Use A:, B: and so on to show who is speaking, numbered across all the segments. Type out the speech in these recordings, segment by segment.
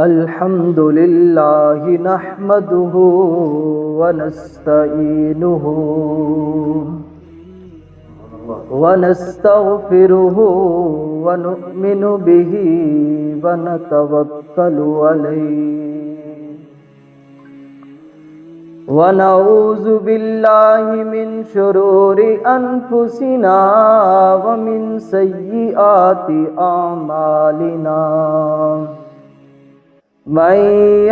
A: الحمد لله نحمده ونستعينه ونستغفره ونؤمن به ونتوكل عليه ونعوذ بالله من شرور أنفسنا ومن سيئات أعمالنا من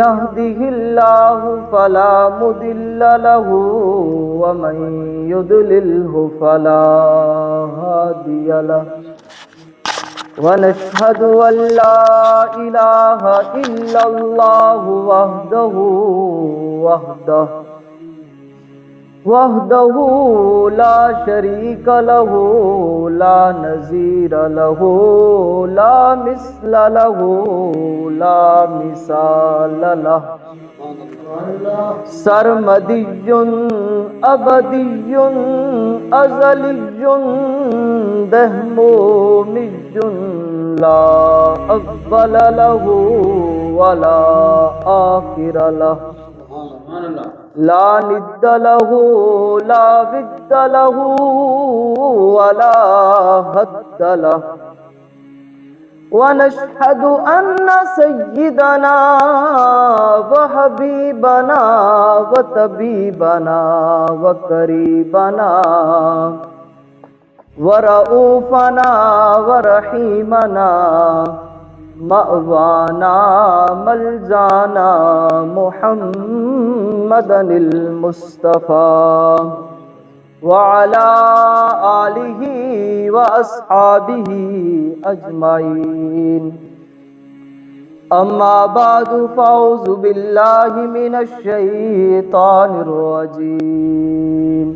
A: يهده الله فلا مضل له ومن يضلله فلا هادي له ونشهد أن لا إله إلا الله وحده لا شريك له لا نظير له لا مثل له لا مثال له سرمدي أبدي أزلي دهمومي لا أول له ولا آخر له لا ند له لا ود له ولا هد له ونشهد أن سيدنا وحبيبنا وطبيبنا وقريبنا ورؤوفنا ورحيمنا مأوانا ملجانا محمدا المصطفى وعلى آله وأصحابه أجمعين أما بعد فأعوذ بالله من الشيطان الرجيم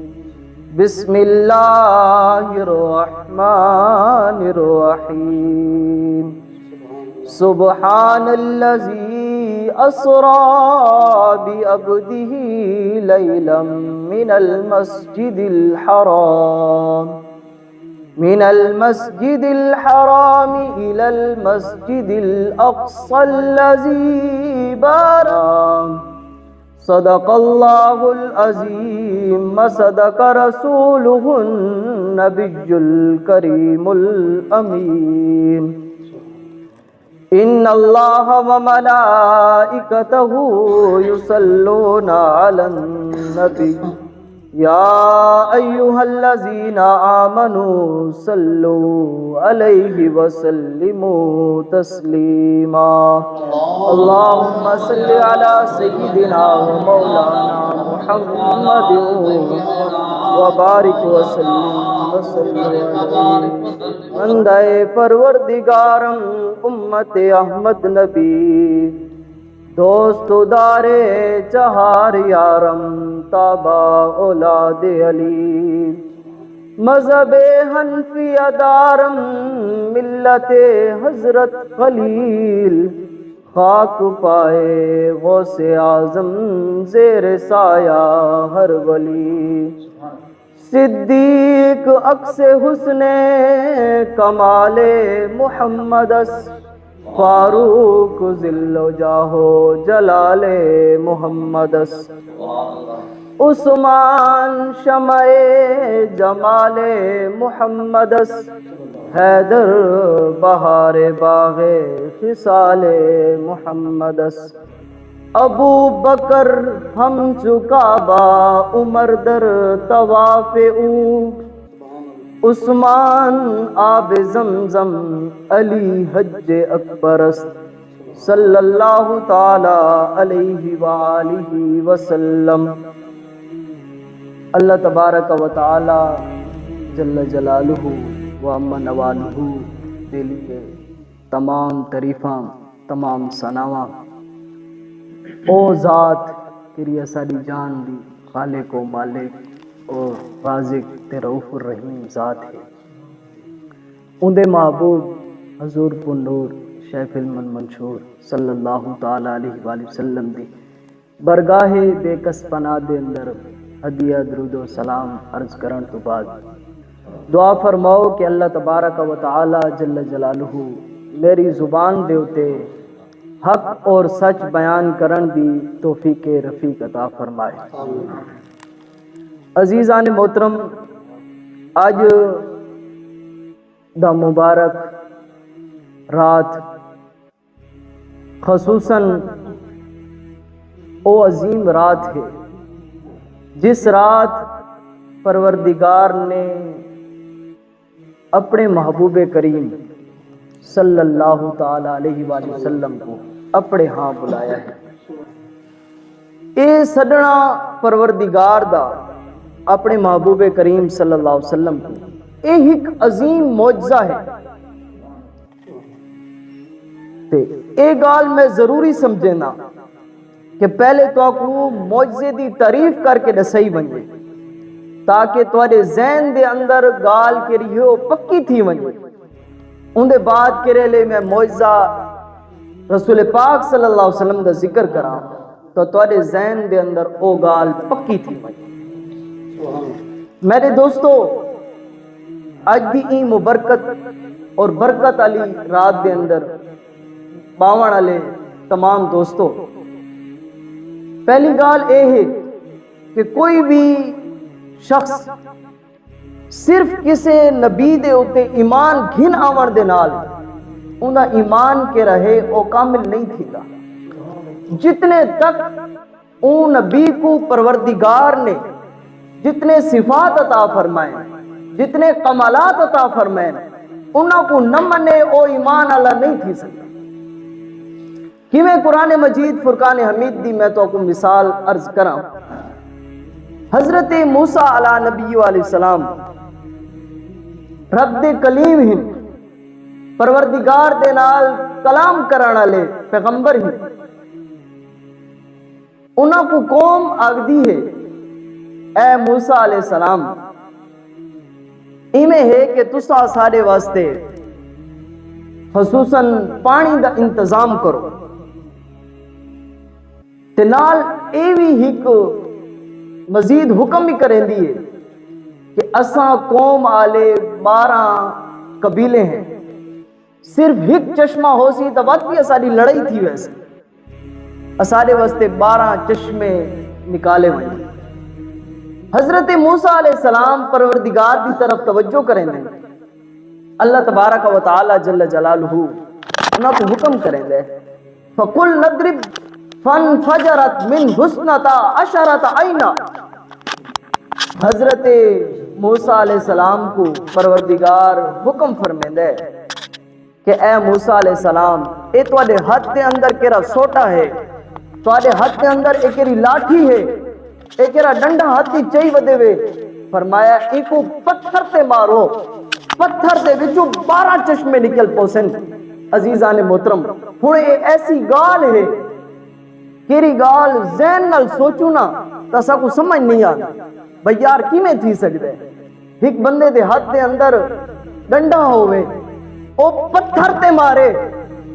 A: بسم الله الرحمن الرحيم سبحان الذي أسرى بعبده ليلا من المسجد الحرام إلى المسجد الأقصى الذي بارك صدق الله العظيم وصدق رسوله النبي الكريم الأمين إن الله وملائكته يصلون على النبي يا أيها الذين آمنوا صلوا عليه وسلموا تسليما اللهم صل على سيدنا ومولانا محمد وبارك وسلم بندے پروردگارم امت احمد نبی دوست دارے چہار یارم تابا اولاد علی مذہب حنفی دارم ملت حضرت خلیل خاک پائے غوث اعظم زیر سایہ ہر ولی صدیق عکس حسن کمال محمد فاروق ذل و جاہو جلال محمد عثمان شمع جمال محمد حیدر بہار باغ خصال محمد ابو بکر ہم چکا با عمر در طواف او عثمان آب زمزم علی حج اکبر صلی اللہ تعالی علیہ وآلہ وسلم۔ اللہ تبارک و تعالی جل جلالہ و عم نوالہ دے لیے تمام تعریفاں تمام ثناواں او ذات تیری ساری جان دی خالق و مالک اور رازق تے رؤوف الرحیم ذات ہے۔ اندے محبوب حضور پر نور شیف المن منشور صلی اللہ تعالی علیہ وآلہ وسلم دی برگاہ بے کس پناہ دے اندر ہدیہ درود و سلام عرض کرن تو بعد دعا فرماؤ کہ اللہ تبارک و تعالی جل جلالہ میری زبان دے اتے حق اور سچ بیان کرن دی توفیق رفیق عطا فرمائے۔ عزیزان محترم، اج دا مبارک رات خصوصاً او عظیم رات ہے جس رات پروردگار نے اپنے محبوب کریم صلی اللہ تعالی علیہ وآلہ وسلم کو اپنے ہاں بلایا ہے۔ اے سڈنا پروردگار دا اپنے محبوب کریم صلی اللہ علیہ وسلم کو اے ایک عظیم معجزہ ہے۔ تے اے گال میں ضروری سمجھنا کہ پہلے تو کو معجزے دی تعریف کر کے دسائی بنجے تاکہ تواڈے ذہن دے اندر گال کے رہیو پکی تھی ونجے۔ ان دے بعد کرے لے میں معجزہ رسول پاک صلی اللہ علیہ وسلم دا ذکر کراں تو تواڈے ذہن دے اندر او گال پکی تھی ونجے۔ میرے دوستو، اج دی ای مبرکت اور برکت علی رات دے اندر باون والے تمام دوستو، پہلی گال اے ہے کہ کوئی بھی شخص صرف کسے نبی دے اوتے ایمان گھن آون دے نال انہاں ایمان کے رہے او کامل نہیں تھیگا، جتنے تک اون نبی کو پروردگار نے جتنے صفات عطا فرمائے، جتنے کمالات عطا فرمائے، انہاں کو نہ منے او ایمان اللہ نہیں تھی سکتا۔ کہ میں قرآن مجید فرقان حمید دی میں تو کو مثال عرض کراں۔ حضرت موسیٰ علیہ نبی علیہ السلام رب دے کلیم ہی، پروردگار دے نال کلام کران والے پیغمبر ہی، انہاں کو قوم آگدی ہے اے موسیٰ علیہ السلام ایمیں ہے کہ تسا سارے واسطے خصوصاً پانی دا انتظام کرو، تے نال اے بھی ایک مزید حکم بھی کریں دیئے کہ اساں قوم آلے 12 قبیلے ہیں، صرف ایک چشمہ ہو سی تو وقت بھی اساری لڑائی تھی، ویسے اسارے واسطے 12 چشمے نکالے ہوئے۔ حضرت موسیٰ علیہ السلام پروردگار دی طرف توجہ کریں دیں، اللہ تبارک و تعالی جل جلالہ انہاں کو حکم کریں دے فَقُلْ نَضْرِبْ فَانْفَجَرَتْ مِنْ حُسْنَتَا عَشَرَةَ عَيْنًا۔ حضرت موسیٰ علیہ السلام کو پروردگار حکم فرمائیں دے کہ اے موسیٰ علیہ السلام اے تواڈے ہاتھ دے اندر کیڑا سوٹا ہے، تواڈے ہاتھ دے اندر ایک کیڑی لاٹھی ہے، ایک کیڑا ڈنڈا ہاتھی چاہی ودے وے، فرمایا ایکو پتھر تے مارو، پتھر دے وچوں 12 چشمے نکل پوسن۔ عزیزان محترم، ہن اے ایسی گال ہے کیری گال ذہن نال سوچو نا تا سا کو سمجھ نہیں آتا بھئی یار کیویں تھی سکدے ایک بندے دے ہاتھ دے اندر ڈنڈا ہوئے او پتھر تے مارے،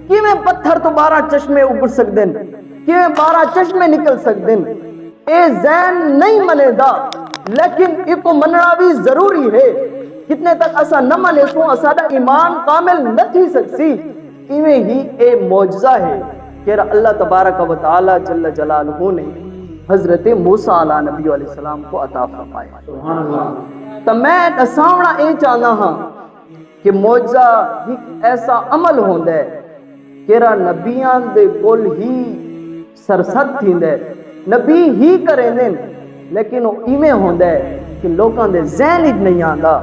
A: کیویں پتھر تو 12 چشمے اگڑ سکدن، کیویں 12 چشمے نکل سکدن، اے ذہن نہیں منے دا، لیکن ایک مننا بھی ضروری ہے۔ کتنے تک اسا نہ منے سو اساڈا ایمان کامل نہ تھی سکسی۔ ایویں ہی اے معجزہ ہے کہ اللہ تبارک و تعالی جل جلالہ نے حضرت موسیٰ علیہ نبی علیہ السلام کو عطا فرمایا۔ تو میں دساونا اے چاہنا ہاں کہ معجزہ ایک ایسا عمل ہوندا ہے کہ نبیان دے کول ہی سرسد تھیندے، نبی ہی کریں دیں، لیکن وہ ایویں ہوندا ہے کہ لوکاں دے ذہن ہی نہیں آندا،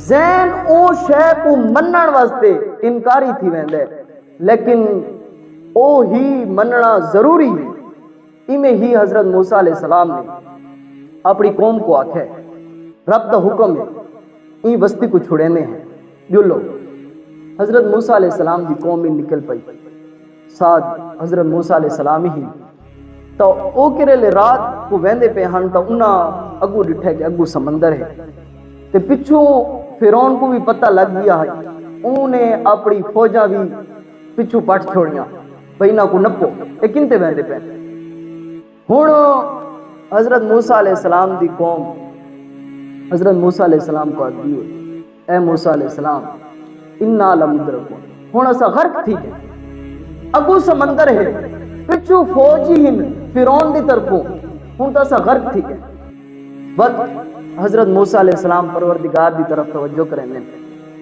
A: ذہن او شے کو منن واسطے انکاری تھی ویندے، لیکن او ہی مننا ضروری ہے۔ ایویں ہی حضرت موسیٰ علیہ السلام نے اپنی قوم کو آکھے رب دا حکم ہے ای بستی کو چھڑینے ہیں جو لوگ۔ حضرت موسیٰ علیہ السلام دی قوم میں نکل پئی، ساتھ حضرت موسیٰ علیہ السلام ہی تو او کرے لے رات کو ویندے پہ ہن تو انہاں اگو ڈٹھے کہ اگو سمندر ہے، تے پچھوں فرعون کو بھی پتہ لگ گیا ہے، انہیں اپنی فوجاں بھی پچھوں پٹ چھوڑیاں بھئی نہ کو نپو، لیکن تے ویندے پہ ہن حضرت موسیٰ علیہ السلام دی قوم حضرت موسیٰ علیہ السلام کو آگی ہوئی، اے موسیٰ علیہ السلام انا لمدرکون، ہن اسا غرق تھی گئے، اگو سمندر ہے پچھو فوج ہی فرعون دی طرفوں ہن تا سا غرق تھی گئے وقت حضرت موسیٰ علیہ السلام پروردگار دی طرف توجہ کریں گے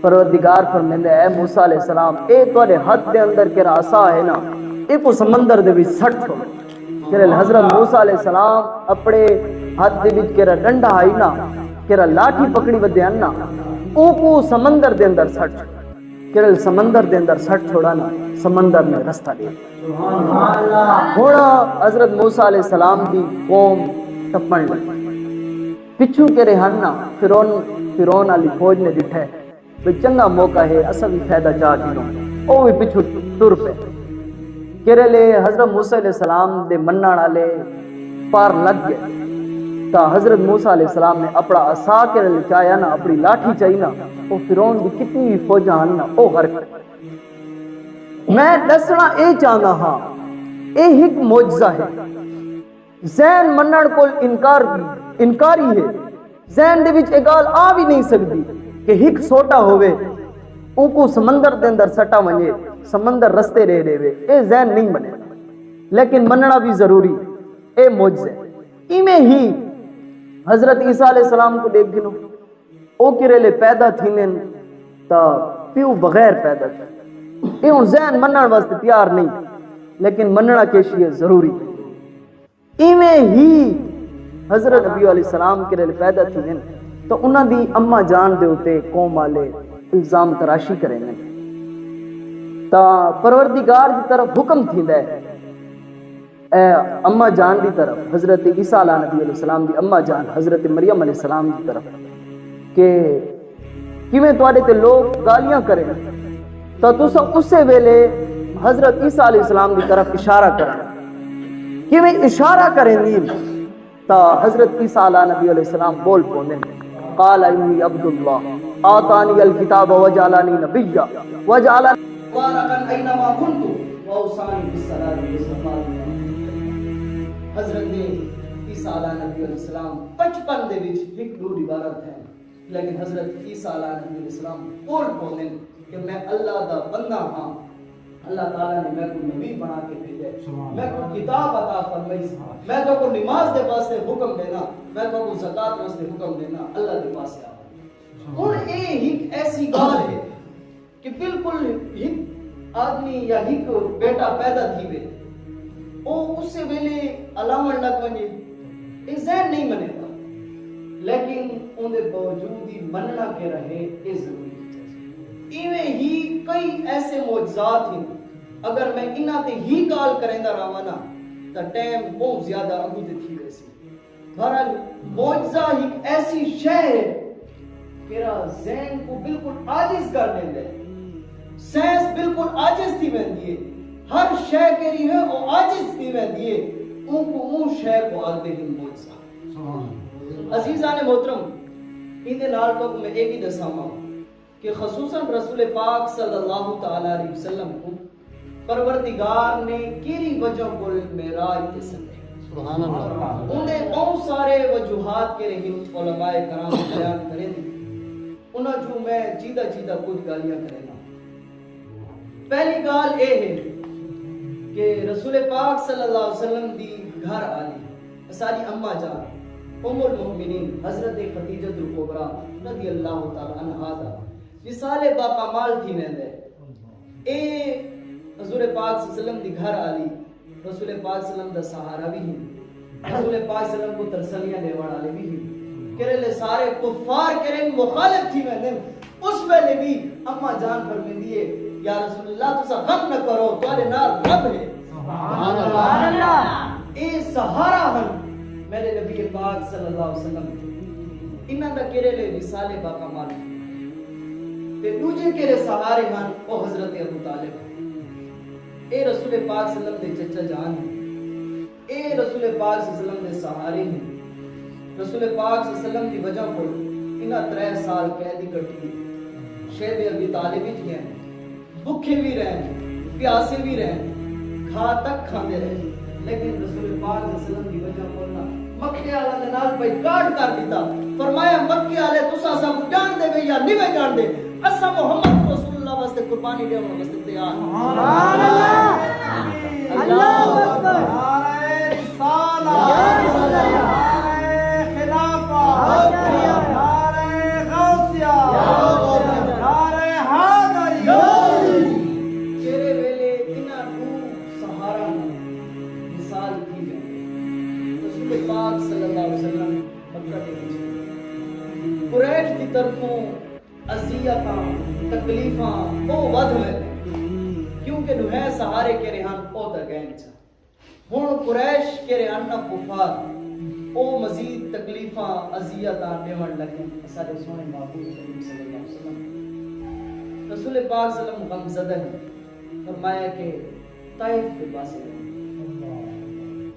A: پروردگار فرمیندے اے موسیٰ علیہ السلام اے توڑے حد دے اندر کے عصا ہے نا اے کو سمندر دے بھی سٹ چھوڑ کہ حضرت موسیٰ علیہ السلام اپنے ہاتھ دے وچ کیرا ڈنڈا آئی نا کیرا لاٹھی پکڑی ودے نا او کو سمندر دے اندر سٹ کیرا سمندر دے اندر سٹ چھوڑا نا سمندر میں رستہ دے ہونا حضرت موسیٰ علیہ السلام دی قوم ٹپن لگی پچھو کے رہنا فرعون علی فوج نے ڈٹھے بھئی چنگا موقع ہے اسا بھی فائدہ چاہ گنو او بھی پچھو ٹر پہ کہرے لے حضرت موسیٰ علیہ السلام دے منن والے پار لگ گئے تا حضرت موسیٰ علیہ السلام نے اپنا عصا کے لے چاہیا نا اپنی لاٹھی چاہی نا او فرعون دی کتنی بھی فوجاں نا او غرق میں دسنا اے چاہنا ہاں اے ایک معجزہ ہے ذہن منن کو انکاری ہے ذہن دے وچ ایک گل آ بھی نہیں سکتی کہ ایک سوٹا ہوئے او کو سمندر دے اندر سٹا ونجے سمندر رستے رہ رہے اے ذہن نہیں بنے لیکن مننا بھی ضروری اے معجزہ ایمیں ہی حضرت عیسیٰ علیہ السلام کو دیکھ گنو او کرے لے پیدا تھینن تا پیو بغیر پیدا تھی اے ان ذہن منن واسطے تیار نہیں لیکن مننا کیشی ہے ضروری ایمیں ہی حضرت نبی علیہ السلام کرے لے پیدا تھینن تو انہاں دی اماں جان دے ہوتے قوم والے الزام تراشی کریں گے تا پروردگار دی طرف حکم تھیندا ہے اے اماں جان دی طرف حضرت عیسیٰ علیہ نبی علیہ السلام دی اماں جان حضرت مریم علیہ السلام دی طرف کہ کیویں تواڈے تے لوگ گالیاں کریں تا تساں اسے ویلے حضرت عیسیٰ علیہ السلام دی طرف اشارہ کرنا کیویں اشارہ کریں دی تا حضرت عیسیٰ علیہ نبی علیہ السلام بول پوندے قال انی عبد اللہ آتانی الکتاب وجعلنی نبیا وجعلنی مبارکا اینما کنت واوصانی بالصلاۃ والزکاۃ حضرت عیسیٰ علیہ نبی علیہ السلام 55 دے وچ ایک دو عبارت ہے لیکن حضرت عیسیٰ علیہ نبی علیہ السلام بول پوندے کہ میں اللہ دا بندہ ہاں اللہ تعالیٰ نے میں کو نبی بنا کے بھیجے میں کو کتاب عطا فرمائی میں کو نماز دے پاسے حکم دینا میں کو زکات واسطے حکم دینا اللہ دے پاسے آ اور اے ایک ایسی گال ہے کہ بالکل ایک آدمی یا ایک بیٹا پیدا تھی وے او اس سے ویلے علامت لگ ونجے اے ذہن نہیں بنے گا لیکن ان دے باوجود ہی مننا کے رہے اے ضروری ایویں ہی کئی ایسے معجزات ہیں اگر میں انہاں تے ہی کال کریندا رہواں تا ٹائم بہت زیادہ اگوں تے تھی ویسی بہرحال معجزہ ایک ایسی شے ہے میرا ذہن کو بالکل عاجز کر دیندا ہے سینس بالکل عاجز تھی ویندی ہے ہر شے کری ہے او عاجز تھی ویندی ہے ان کو اون شے کو آکھدے ہیں معجزہ عزیزان محترم ان دے نال تو میں ایک ہی دساں کہ خصوصاً رسول پاک صلی اللہ تعالی علیہ وسلم کو پروردگار نے کیری وجہ کو معراج تے سدے سبحان اللہ انہیں بہت سارے وجوہات کے رہی علماء کرام بیان کریں انہاں جو میں چیدہ کچھ گالیاں کرے نا پہلی گال اے ہے کہ رسول پاک صلی اللہ علیہ وسلم دی گھر آلی ساری اماں جان ام المؤمنین حضرت خدیجہ الکبریٰ رضی اللہ تعالی عنہا دا مثال باقامال تھی ویندے اے حضور پاک صلی اللہ علیہ وسلم دی گھر آلی رسول پاک صلی اللہ علیہ وسلم دا سہارا بھی ہیں رسول پاک صلی اللہ علیہ وسلم کو ترسلیاں دیوان آلے بھی ہیں کرے لے سارے کفار کرے مخالف تھی ویندے اس ویلے بھی اما جان فرمین دیئے یا رسول اللہ تسا غم نہ کرو توالے نار رب ہے سبحان اللہ اے سہارا ہن میرے نبی پاک صلی اللہ علیہ وسلم انہاں دا کرے لے مثال باقامال تے دوجے کرے سہارے ہن او حضرت ابو طالب اے رسول پاک صلی اللہ علیہ وسلم دے چچا جان ہیں اے رسول پاک صلی اللہ علیہ وسلم دے سہارے ہیں رسول پاک صلی اللہ علیہ وسلم دی وجہ کو انہاں 3 سال قیدی کٹی شیب ابی طالب وچ گئے بھوکے بھی رہے پیاسے بھی رہے کھا تک کھاندے رہے لیکن رسول پاک صلی اللہ علیہ وسلم دی وجہ کو مکے والا دے نال بائیکاٹ کر دیتا فرمایا مکے والے تساں سب جان دے یا نہیں جان دے اسا محمد رسول اللہ واسطے قربانی دیون واسطے تیار سبحان اللہ پاک صلی اللہ علیہ وسلم مکہ دے وچ قریش دی طرفوں اذیتاں تکلیفاں او ود ہوئے کیونکہ نوہے سہارے کے رہن او تا گئے نہیں ہن قریش کے رہن نہ کفار او مزید تکلیفاں اذیتاں دیون لگے سارے سونے محبوب صلی اللہ علیہ وسلم رسول پاک صلی اللہ علیہ وسلم غم زدہ ہیں فرمایا کہ طائف کے پاسے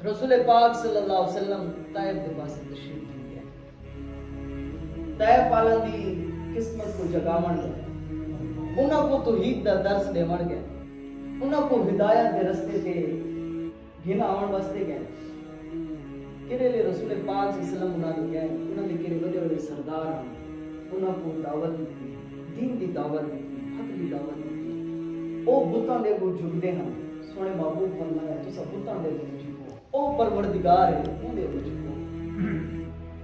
A: رسول پاک صلی اللہ علیہ وسلم طائف کے پاسے تشریف لے گئے طائف والا دی قسمت کو جگاون گئے انہاں کو توحید دا درس دیون گئے انہاں کو ہدایت دے رستے تے گھن آون واسطے گئے کہنے لے رسول پاک صلی اللہ علیہ وسلم انہاں دے گئے انہاں دے کہنے بڑے بڑے سردار ہیں انہاں کو دعوت دی دین دی دعوت دی حق دی دعوت دی او بتاں دے کو جھکدے ہیں سونے محبوب فرمایا تسا بتاں دے کو جھکو او پروردگار ہے او دے کو جھکو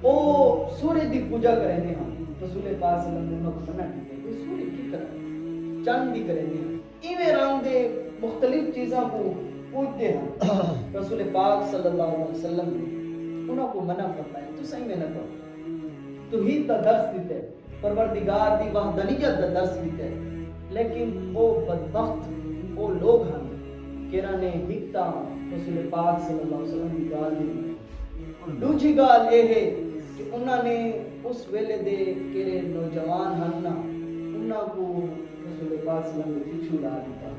A: او سورج دی پوجا کرنے ہیں رسول پاک صلی اللہ علیہ وسلم نے منع کیا کہ سورج کی کرے چاند دی کرنے ہیں ایویں رنگ دے مختلف چیزاں کو پوجتے ہیں رسول پاک صلی اللہ علیہ وسلم نے انہوں کو منع فرمایا تو صحیح میں نہ کرو توحید دا درس دیتے پروردگار دی وحدانیت دا درس دیتے لیکن او بدبخت او لوگ ہیں کہ انہوں نے حکتا رسول پاک صلی اللہ علیہ وسلم کی گال دی دوسری گال یہ ہے کہ انہوں نے اس ویلے دے کہرے نوجوان ہننا انہوں کو رسول پاک صلی اللہ علیہ وسلم نے پیچھو لا دیتا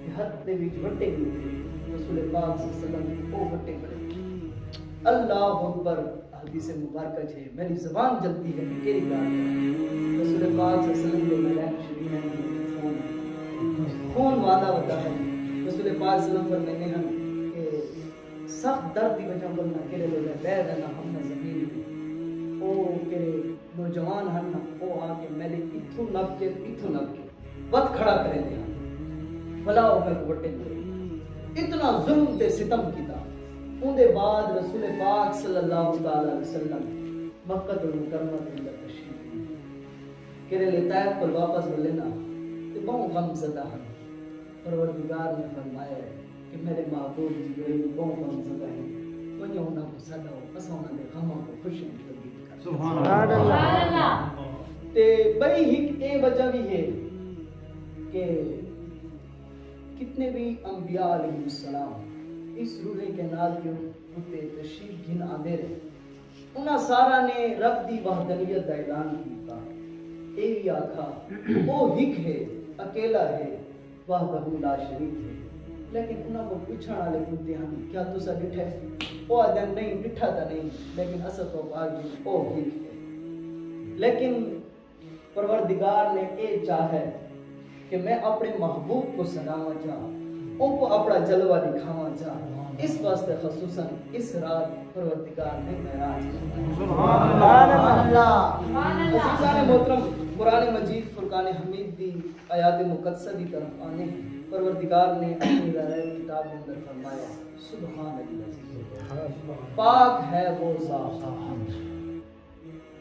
A: کہ حد دے وچ وٹے گئے رسول پاک صلی اللہ علیہ وسلم کو وٹے کرے اللہ اکبر حدیث مبارکہ ہے میری زبان جلتی ہے میں کیری گال رسول پاک صلی اللہ علیہ وسلم کے ملائک شریف ہیں خون وعدہ ہوتا ہے رسول پاک صلی اللہ علیہ وسلم فرماتے ہیں کہ سخت درد کی وجہ پر نہ کرے لوگ بیر نہ ہم نہ زمین او کرے نوجوان ہن او آ کے میں نے اتھو نب کے وقت کھڑا کرے دیا بھلا ہو میں کو وٹے اتنا ظلم تے ستم کیتا ان دے بعد رسول پاک صلی اللہ علیہ وسلم مکہ المکرمہ کے اندر تشریف کرے لے طائف پر واپس لینا تے بہت غم زدہ ہیں پروردگار نے فرمایا کہ میرے محبوب جبرائیل بہت غم زدہ ہیں ونجہ انہاں کو صدا ہو بس انہاں دے غموں کو خوشی میں تبدیل کر سبحان اللہ تے بڑی ایک اے وجہ بھی ہے کہ کتنے بھی انبیاء علیہ السلام اس روحے کے نال کے اتے تشریف گھن آدھے رہے انہاں سارا نے رب دی وحدانیت دا اعلان کیتا اے بھی آکھا وہ ہک ہے اکیلا ہے وحدہ لا شریک ہے لیکن انہاں کو پوچھنا والے پوچھتے ہیں کیا تسا ڈٹھے وہ آدم نہیں ڈٹھا تھا نہیں لیکن اصل تو آگے او ہک ہے لیکن پروردگار نے اے چاہے کہ میں اپنے محبوب کو سناوا چاہا ان کو اپنا جلوہ دکھاوا چاہا اس واسطے خصوصاً اس رات پروردگار نے معراج سبحان اللہ عزیزان محترم قرآن مجید فرقان حمید دی آیات مقدسہ دی طرف آنے پروردگار نے اپنی غیب کتاب کے اندر فرمایا سبحان اللہ پاک ہے وہ ذات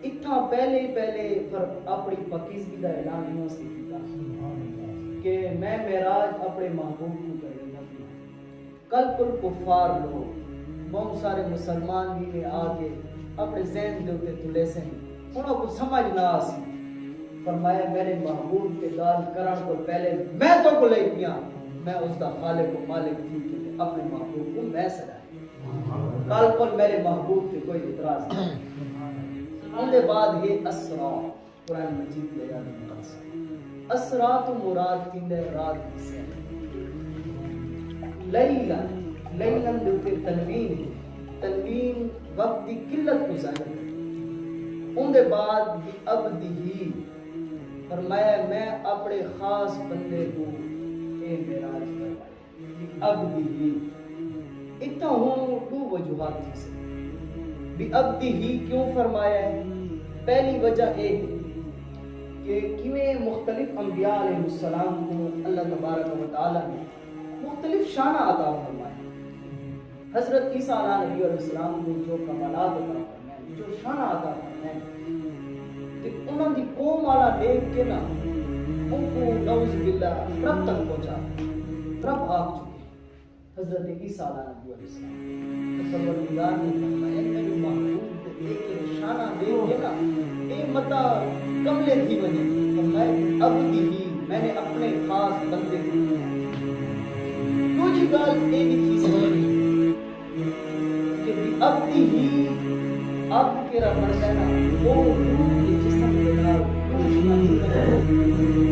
A: اتنا پہلے اپنی پاکیزگی کا اعلان نہیں سی کیتا کہ میں معراج اپنے محبوب کو کرے نبی کل کل کفار لوگ بہت سارے مسلمان بھی میں آ کے اپنے ذہن دے اوتے تلے سے انہوں کو سمجھ نہ آسی فرمایا میرے محبوب کے گال کرن کو پہلے میں تو کو لے پیا میں اس کا خالق و مالک تھی کہ اپنے محبوب کو میں سجائے کل کل میرے محبوب کے کوئی اعتراض نہیں ان کے بعد یہ اسرا قرآن مجید کی آیات مقدسہ اسرا تو مراد کیندے رات سے لیلا دے تنوین وقت دی قلت کو ظاہر ہے ان کے بعد بھی عبدی فرمایا میں اپنے خاص بندے کو اے معراج کروایا عبدی اتنا ہوں دو وجوہات تھی سے بھی عبدی کیوں فرمایا ہے پہلی وجہ یہ ہے کہ کیویں مختلف انبیاء علیہ السلام کو اللہ تبارک و تعالی نے مختلف شانہ عطا فرمایا حضرت عیسیٰ علیہ السلام کو جو کمالات عطا فرمائے جو شانہ عطا فرمائے کہ انہوں دی قوم والا دیکھ کے نا ان کو نعوذ باللہ رب تک پہنچا رب آگ چکے حضرت عیسیٰ علیہ السلام تو پروردگار نے فرمایا میرے محبوب دے دیکھ کے شانہ دیکھ کے نا اے متا کملے تھی بنے فرمایا عبدی ہی میں نے اپنے خاص بندے کو دوجی گال اے بھی تھی سمجھنی کہ عبدی ہی عبد کے رب بن جانا وہ روح کے جسم کے نال روح نہیں کرے